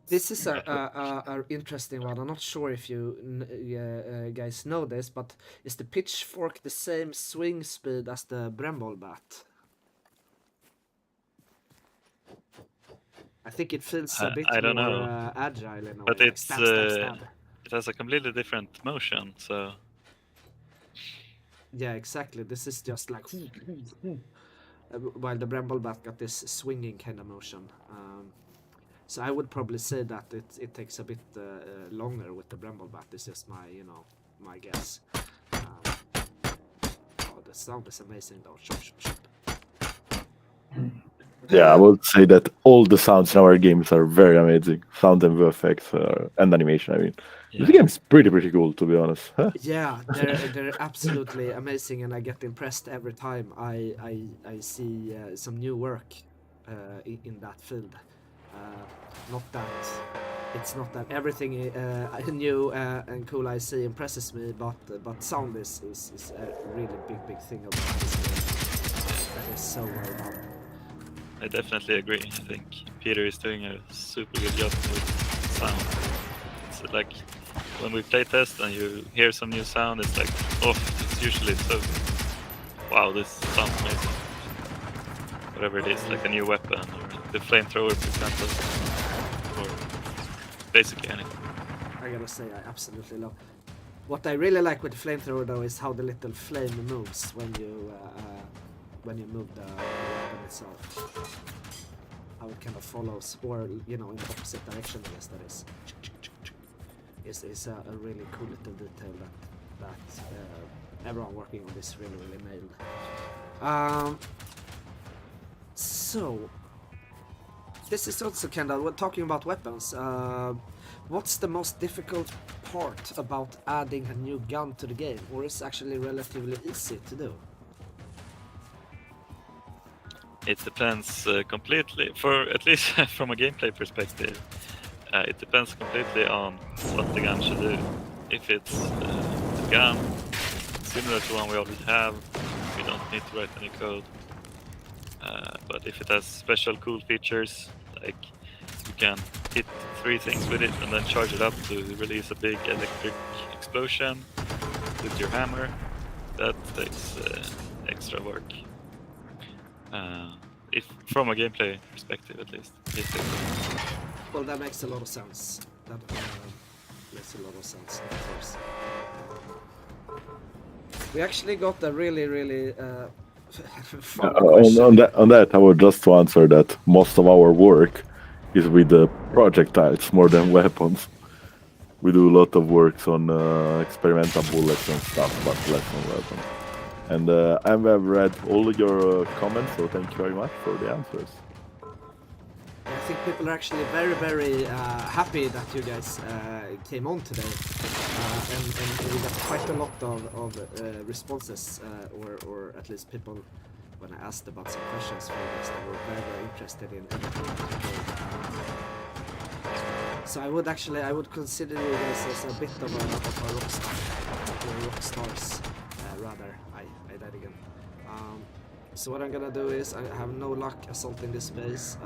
This is a interesting one. I'm not sure if you guys know this, but is the pitchfork the same swing speed as the Bremball bat? I think it feels a bit I don't more know. agile in a way. But like it's stab, stab, stab. it has a completely different motion, so Yeah, exactly. This is just like while the Bremball bat got this swinging kind of motion. So I would probably say that it takes a bit longer with the Bremball bat. It's just my guess. Oh, the sound is amazing though. Chop, chop, chop. Yeah, I would say that all the sounds in our games are very amazing. Sound and effects and animation. I mean, yeah. the game is pretty cool, to be honest. Huh? Yeah, they're absolutely amazing, and I get impressed every time I see some new work in that field. Not that it's not that everything new and cool I see impresses me, but sound is a really big thing about this game. That is so well done. I definitely agree. I think Peter is doing a super good job with sound. It's like when we play test and you hear some new sound, it's like, oh, it's usually so, wow, this sounds amazing. Whatever it is, like a new weapon or the flamethrower, for example, or basically anything. I gotta say, I absolutely love. What I really like with the flamethrower though is how the little flame moves when you move the weapon itself. How it kind of follows, or you know, in the opposite direction. I guess that is a really cool little detail that everyone working on this really nailed. So this is also kind of, we're talking about weapons. What's the most difficult part about adding a new gun to the game, or is it actually relatively easy to do? It depends completely, for at least from a gameplay perspective, it depends completely on what the gun should do. If it's a gun similar to one we already have, we don't need to write any code. But if it has special cool features, like you can hit 3 things with it and then charge it up to release a big electric explosion with your hammer, that takes extra work. If from a gameplay perspective, at least. Well, that makes a lot of sense. That makes a lot of sense, of course. We actually got a really fun question. On that, I would just to answer that most of our work is with the projectiles more than weapons. We do a lot of works on experimental bullets and stuff, but less on weapons. And I've read all your comments, so thank you very much for the answers. I think people are actually very happy that you guys came on today, and we got quite a lot of responses, or at least people, when I asked about some questions for this, they were very interested in everything. So I would consider you guys as a bit of a rock star, or rock stars, rather. I died again. So what I'm gonna do is, I have no luck assaulting this space.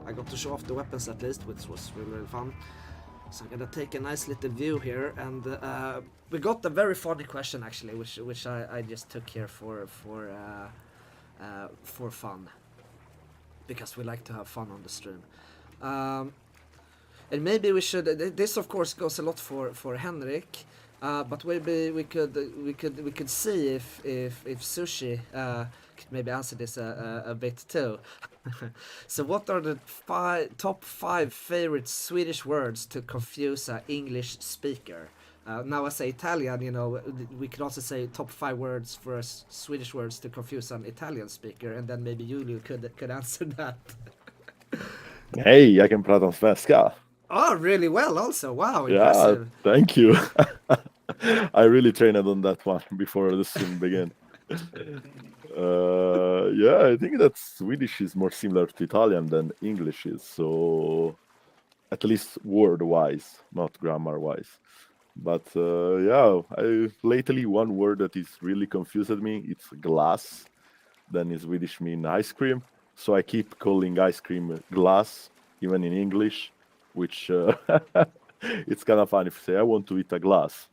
I got to show off the weapons at least, which was really fun. So I'm gonna take a nice little view here, and we got a very funny question actually, which I just took here for fun, because we like to have fun on the stream. And maybe we should. This of course goes a lot for Henrik. But maybe we could see if Sushi could maybe answer this a bit too. So what are the top 5 favorite Swedish words to confuse an English speaker? Now I say Italian, you know, we could also say top 5 words for Swedish words to confuse an Italian speaker, and then maybe Julio could answer that. Hej, jag kan prata om svenska. Oh, really well also. Wow, Yeah, impressive. thank you. I really trained on that one before the stream began. Yeah, I think that Swedish is more similar to Italian than English is, so at least word-wise, not grammar-wise. But yeah, lately one word that is really confused me, it's glass. Then in Swedish mean ice cream. So I keep calling ice cream glass, even in English, which it's kind of funny if you say, I want to eat a glass.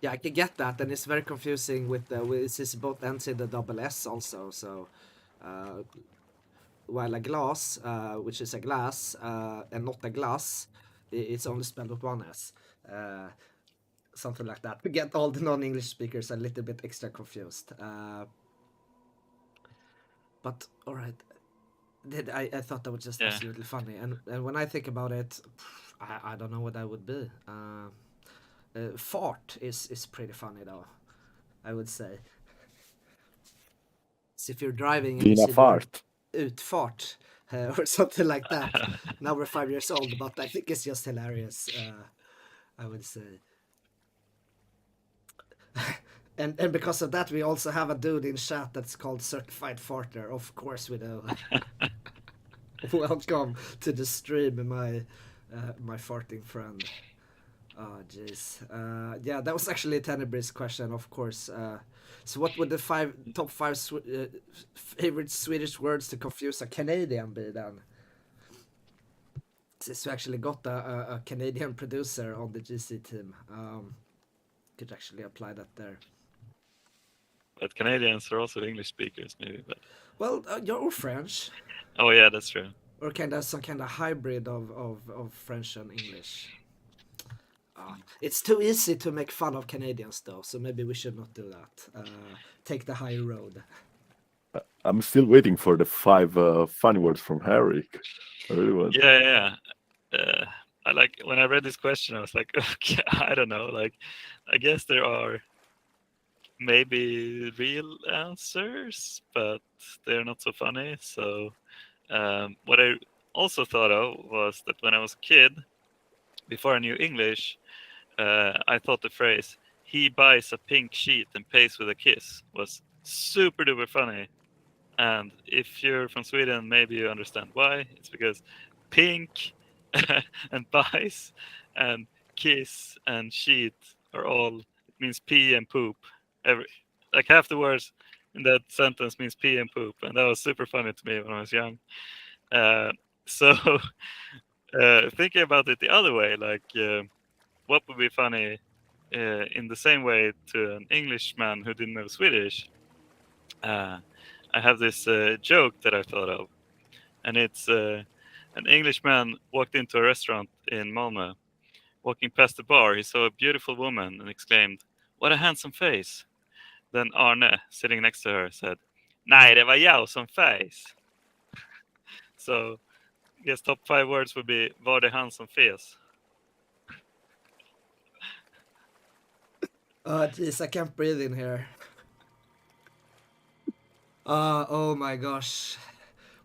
Yeah, I can get that, and it's very confusing with it's both ends in the double S also. So, while a glass, which is a glass, and not a glass, it's only spelled with one S. Something like that. We get all the non-English speakers a little bit extra confused. But all right, I thought that was just absolutely funny, and when I think about it, I don't know what that would be. Fart is pretty funny though, I would say. So if you're driving and you see fart. Utfart or something like that. Now we're 5 years old, but I think it's just hilarious. I would say. And because of that, we also have a dude in chat that's called Certified Farter. Of course we do. Welcome to the stream, my farting friend. Oh, jeez. Yeah, that was actually a Tenebris question, of course. So, what would the top five favorite Swedish words to confuse a Canadian be then? Since we actually got a Canadian producer on the GC team, could actually apply that there. But Canadians are also English speakers, maybe. But Well, you're French, oh yeah, that's true. or some kind of hybrid of French and English. It's too easy to make fun of Canadians, though, so maybe we should not do that. Take the high road. I'm still waiting for the 5 funny words from Eric. I really want. Yeah. I like when I read this question, I was like, okay, I don't know. Like, I guess there are maybe real answers, but they're not so funny. So, what I also thought of was that when I was a kid, before I knew English, I thought the phrase "he buys a pink sheet and pays with a kiss" was super duper funny. And if you're from Sweden, maybe you understand why. It's because pink and buys and kiss and sheet are all, it means pee and poop. Like half the words in that sentence means pee and poop. And that was super funny to me when I was young. So thinking about it the other way, like what would be funny in the same way to an Englishman who didn't know Swedish? I have this joke that I thought of, and it's an Englishman walked into a restaurant in Malmö. Walking past the bar, he saw a beautiful woman and exclaimed, "What a handsome face!" Then Arne, sitting next to her, said, "Nej, det var jag som face." So, I guess top 5 words would be, "Var det han som fes?" Oh, jeez, I can't breathe in here. Oh my gosh.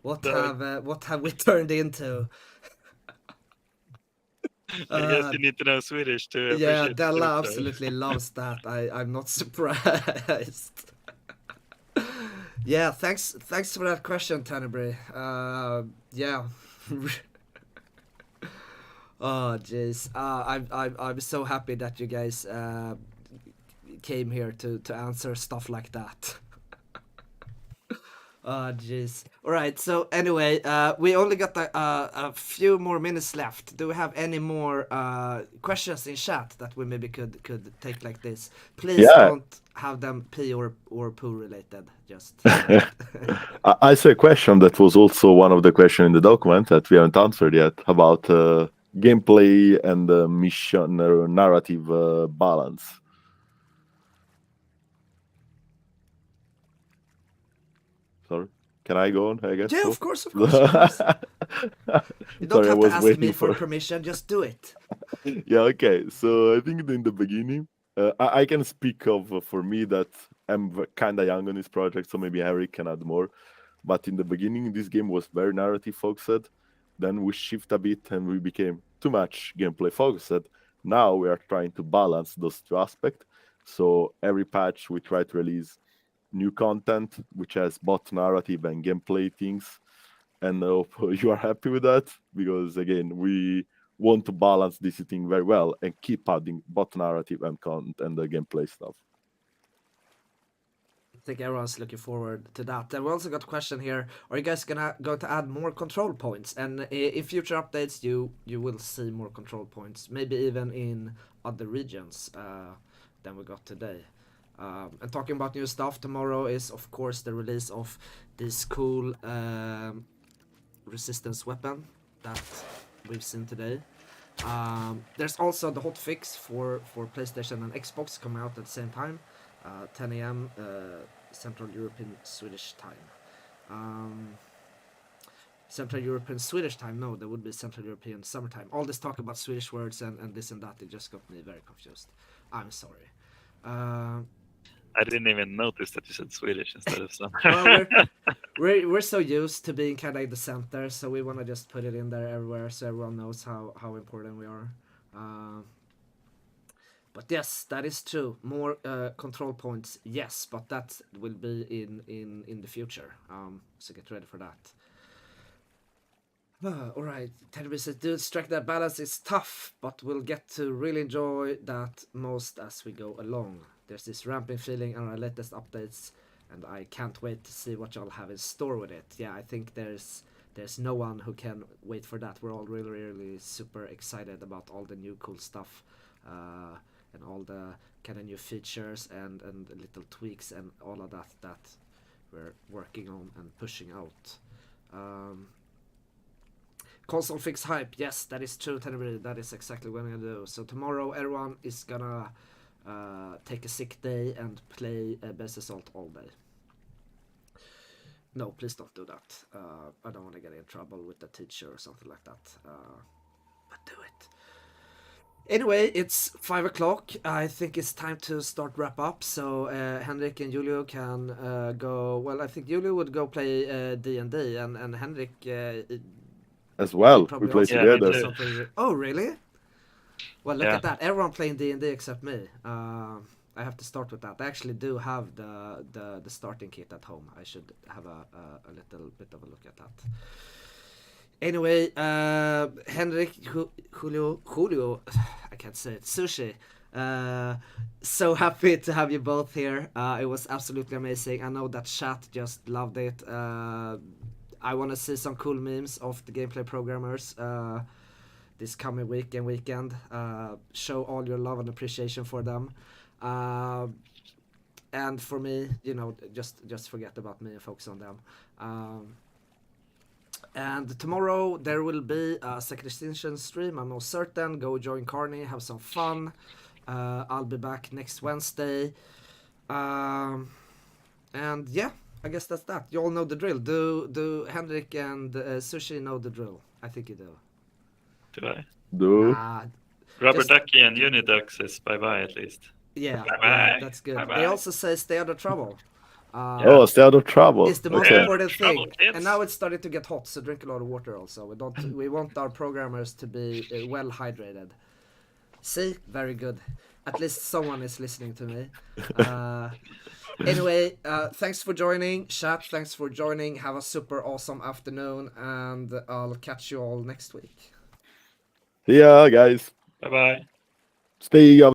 What have we turned into? I guess you need to know Swedish to Yeah, appreciate the Della joke, though. absolutely loves that. I'm not surprised. Yeah, thanks for that question, Tenebris. Yeah. Oh jeez. I'm so happy that you guys came here to answer stuff like that. Oh jeez. All right. So anyway, we only got a few more minutes left. Do we have any more questions in chat that we maybe could take like this? Please don't have them pee or poo related. Just. I saw a question that was also one of the questions in the document that we haven't answered yet about gameplay and mission narrative balance. Sorry, can I go on? I guess. Yeah, so? of course. You don't have to ask me for permission. Just do it. Yeah. Okay. So I think in the beginning, I can speak of for me that I'm kind of young on this project, so maybe Eric can add more. But in the beginning, this game was very narrative focused. Then we shift a bit and we became too much gameplay focused. Now we are trying to balance those 2 aspects. So every patch we try to release new content which has both narrative and gameplay things. And I hope you are happy with that, because again, we want to balance this thing very well and keep adding both narrative and content and the gameplay stuff. I think everyone's looking forward to that. And we also got a question here: are you guys going to add more control points? And in future updates, you will see more control points, maybe even in other regions than we got today. And talking about new stuff, tomorrow is of course the release of this cool resistance weapon that we've seen today. There's also the hotfix for PlayStation and Xbox coming out at the same time, 10 a.m. Central European Swedish time. Central European Swedish time? No, that would be Central European summertime. All this talk about Swedish words and this and that, it just got me very confused. I'm sorry. I didn't even notice that you said Swedish instead of summer. Well, we're so used to being kind of like the center, so we want to just put it in there everywhere so everyone knows how important we are. But yes, that is true. More control points, yes, but that will be in the future. So get ready for that. All right, Teddy says, dude, strike that balance is tough, but we'll get to really enjoy that most as we go along. There's this ramping feeling on our latest updates, and I can't wait to see what y'all have in store with it. Yeah, I think there's no one who can wait for that. We're all really super excited about all the new cool stuff, and all the kind of new features and little tweaks and all of that we're working on and pushing out. Console fix hype, yes, that is true, Tenebri. That is exactly what I'm gonna do. So tomorrow, everyone is gonna take a sick day and play Best Assault all day. No, please don't do that. I don't want to get in trouble with the teacher or something like that. But do it. Anyway, it's 5 o'clock. I think it's time to start wrap up. So Henrik and Julio can go. Well, I think Julio would go play D&D, and Henrik As well, we probably play also Yeah, me together. too. something. Oh, really? Well, look Yeah. at that. Everyone playing D&D except me. I have to start with that. I actually do have the starting kit at home. I should have a little bit of a look at that. Anyway, Henrik, Julio, I can't say it. Sushi. So happy to have you both here. It was absolutely amazing. I know that chat just loved it. I want to see some cool memes of the gameplay programmers this coming week and weekend. Show all your love and appreciation for them. And for me, just forget about me and focus on them. And tomorrow there will be a Second Extinction stream, I'm most certain. Go join Carney, have some fun. I'll be back next Wednesday. And yeah, I guess that's that. You all know the drill. Do Henrik and Sushi know the drill? I think you do. Do I? Do Rubber Just- Ducky and Uniducks is bye-bye at least. Yeah, Bye-bye. that's good. Bye-bye. They also say stay out of trouble. oh, stay out of trouble. It's the most Okay. important Trouble, thing. kids. And now it's starting to get hot, so drink a lot of water also. We want our programmers to be well hydrated. See, very good. At least someone is listening to me. Anyway, thanks for joining, chat. Thanks for joining. Have a super awesome afternoon, and I'll catch you all next week. Yeah, guys, Bye-bye. stay